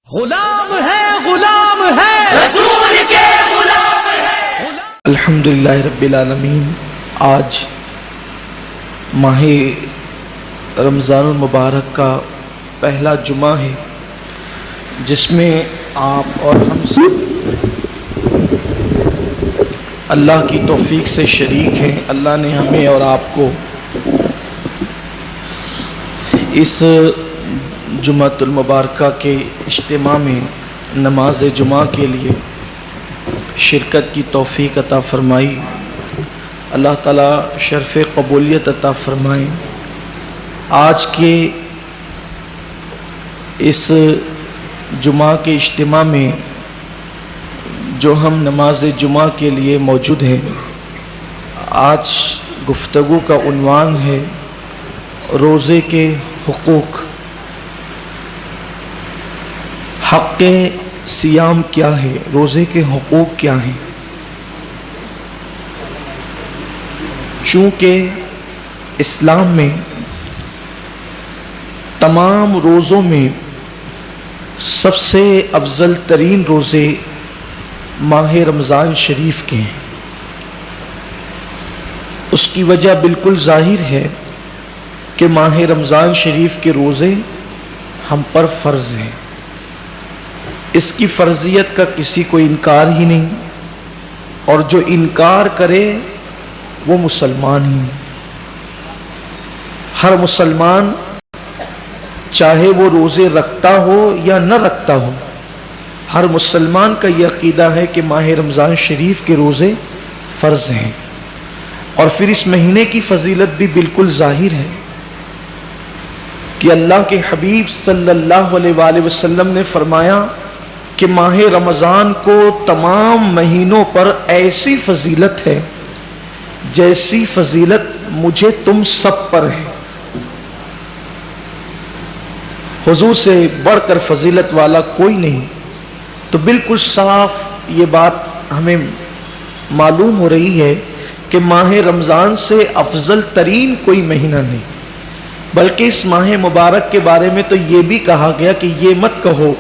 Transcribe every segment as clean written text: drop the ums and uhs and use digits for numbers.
غلام ہے رسول کے غلام ہے۔ الحمدللہ رب العالمین۔ آج ماہ رمضان المبارک کا پہلا جمعہ ہے، جس میں آپ اور ہم سب اللہ کی توفیق سے شریک ہیں۔ اللہ نے ہمیں اور آپ کو اس جمعۃ المبارکہ کے اجتماع میں نماز جمعہ کے لیے شرکت کی توفیق عطا فرمائی۔ اللہ تعالیٰ شرف قبولیت عطا فرمائے۔ آج کے اس جمعہ کے اجتماع میں جو ہم نماز جمعہ کے لیے موجود ہیں، آج گفتگو کا عنوان ہے روزے کے حقوق۔ حق صیام کیا ہے؟ روزے کے حقوق کیا ہیں؟ چونکہ اسلام میں تمام روزوں میں سب سے افضل ترین روزے ماہ رمضان شریف کے ہیں۔ اس کی وجہ بالکل ظاہر ہے کہ ماہ رمضان شریف کے روزے ہم پر فرض ہیں۔ اس کی فرضیت کا کسی کو انکار ہی نہیں، اور جو انکار کرے وہ مسلمان ہی نہیں۔ ہر مسلمان چاہے وہ روزے رکھتا ہو یا نہ رکھتا ہو، ہر مسلمان کا یہ عقیدہ ہے کہ ماہ رمضان شریف کے روزے فرض ہیں۔ اور پھر اس مہینے کی فضیلت بھی بالکل ظاہر ہے کہ اللہ کے حبیب صلی اللہ علیہ وآلہ وسلم نے فرمایا کہ ماہ رمضان کو تمام مہینوں پر ایسی فضیلت ہے جیسی فضیلت مجھے تم سب پر ہے۔ حضور سے بڑھ کر فضیلت والا کوئی نہیں۔ تو بالکل صاف یہ بات ہمیں معلوم ہو رہی ہے کہ ماہ رمضان سے افضل ترین کوئی مہینہ نہیں، بلکہ اس ماہ مبارک کے بارے میں تو یہ بھی کہا گیا کہ یہ مت کہو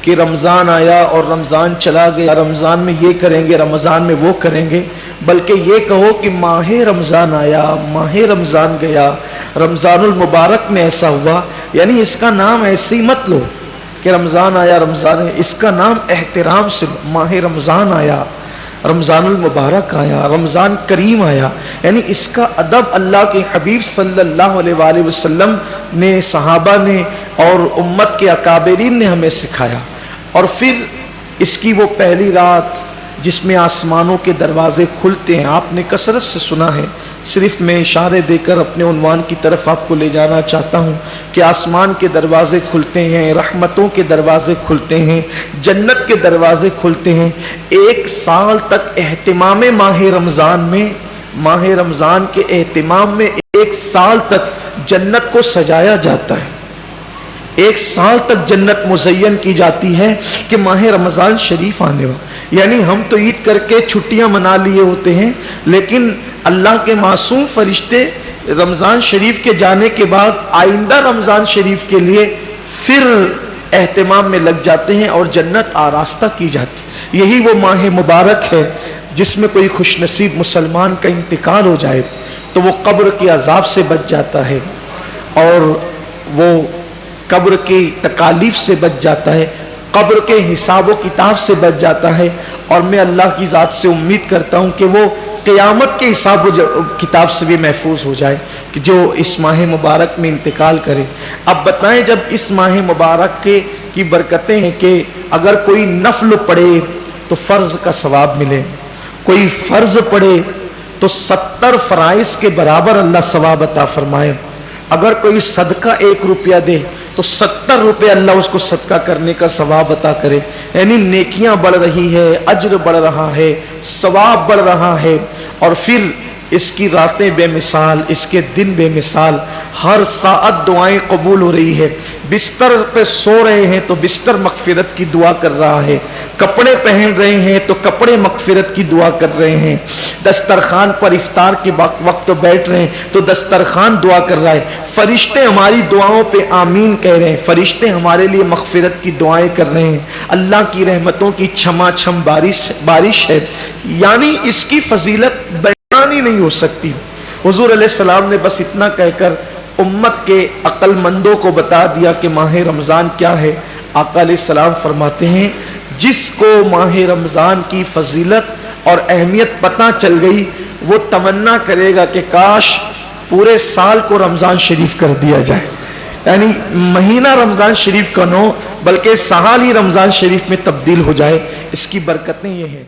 کہ رمضان آیا اور رمضان چلا گیا، رمضان میں یہ کریں گے، رمضان میں وہ کریں گے، بلکہ یہ کہو کہ ماہ رمضان آیا، ماہ رمضان گیا، رمضان المبارک میں ایسا ہوا۔ یعنی اس کا نام ایسے ہی مت لو کہ رمضان آیا رمضان ہے، اس کا نام احترام سے لو۔ ماہ رمضان آیا، رمضان المبارک آیا، رمضان کریم آیا، یعنی اس کا ادب اللہ کے حبیب صلی اللہ علیہ وآلہ وسلم نے، صحابہ نے اور امت کے اکابرین نے ہمیں سکھایا۔ اور پھر اس کی وہ پہلی رات جس میں آسمانوں کے دروازے کھلتے ہیں، آپ نے کثرت سے سنا ہے، صرف میں اشارے دے کر اپنے عنوان کی طرف آپ کو لے جانا چاہتا ہوں کہ آسمان کے دروازے کھلتے ہیں، رحمتوں کے دروازے کھلتے ہیں، جنت کے دروازے کھلتے ہیں۔ ایک سال تک اہتمام ماہ رمضان میں، ماہ رمضان کے اہتمام میں ایک سال تک جنت کو سجایا جاتا ہے۔ ایک سال تک جنت مزین کی جاتی ہے کہ ماہ رمضان شریف آنے والا۔ یعنی ہم تو عید کر کے چھٹیاں منا لیے ہوتے ہیں، لیکن اللہ کے معصوم فرشتے رمضان شریف کے جانے کے بعد آئندہ رمضان شریف کے لیے پھر اہتمام میں لگ جاتے ہیں اور جنت آراستہ کی جاتی۔ یہی وہ ماہ مبارک ہے جس میں کوئی خوش نصیب مسلمان کا انتقال ہو جائے تو وہ قبر کے عذاب سے بچ جاتا ہے، اور وہ قبر کی تکالیف سے بچ جاتا ہے، قبر کے حساب و کتاب سے بچ جاتا ہے۔ اور میں اللہ کی ذات سے امید کرتا ہوں کہ وہ قیامت کے حساب و کتاب سے بھی محفوظ ہو جائے کہ جو اس ماہ مبارک میں انتقال کرے۔ اب بتائیں، جب اس ماہ مبارک کی برکتیں ہیں کہ اگر کوئی نفل پڑھے تو فرض کا ثواب ملے، کوئی فرض پڑھے تو 70 فرائض کے برابر اللہ ثواب عطا فرمائے، اگر کوئی صدقہ 1 روپیہ دے تو 70 روپے اللہ اس کو صدقہ کرنے کا ثواب عطا کرے۔ یعنی نیکیاں بڑھ رہی ہے، اجر بڑھ رہا ہے، ثواب بڑھ رہا ہے۔ اور پھر اس کی راتیں بے مثال، اس کے دن بے مثال، ہر ساعت دعائیں قبول ہو رہی ہے۔ بستر پہ سو رہے ہیں تو بستر مغفرت کی دعا کر رہا ہے، کپڑے پہن رہے ہیں تو کپڑے مغفرت کی دعا کر رہے ہیں، دسترخوان پر افطار کے وقت بیٹھ رہے ہیں تو دسترخوان دعا کر رہا ہے۔ فرشتے ہماری دعاؤں پہ آمین کہہ رہے ہیں، فرشتے ہمارے لیے مغفرت کی دعائیں کر رہے ہیں۔ اللہ کی رحمتوں کی چھما چھم بارش ہے، یعنی اس کی فضیلت بیان ہی نہیں ہو سکتی۔ حضور علیہ السلام نے بس اتنا کہہ کر امت کے عقل مندوں کو بتا دیا کہ ماہ رمضان کیا ہے۔ آقا علیہ السلام فرماتے ہیں جس کو ماہ رمضان کی فضیلت اور اہمیت پتہ چل گئی وہ تمنا کرے گا کہ کاش پورے سال کو رمضان شریف کر دیا جائے، یعنی مہینہ رمضان شریف کا نہ ہو بلکہ سال ہی رمضان شریف میں تبدیل ہو جائے۔ اس کی برکتیں یہ ہیں۔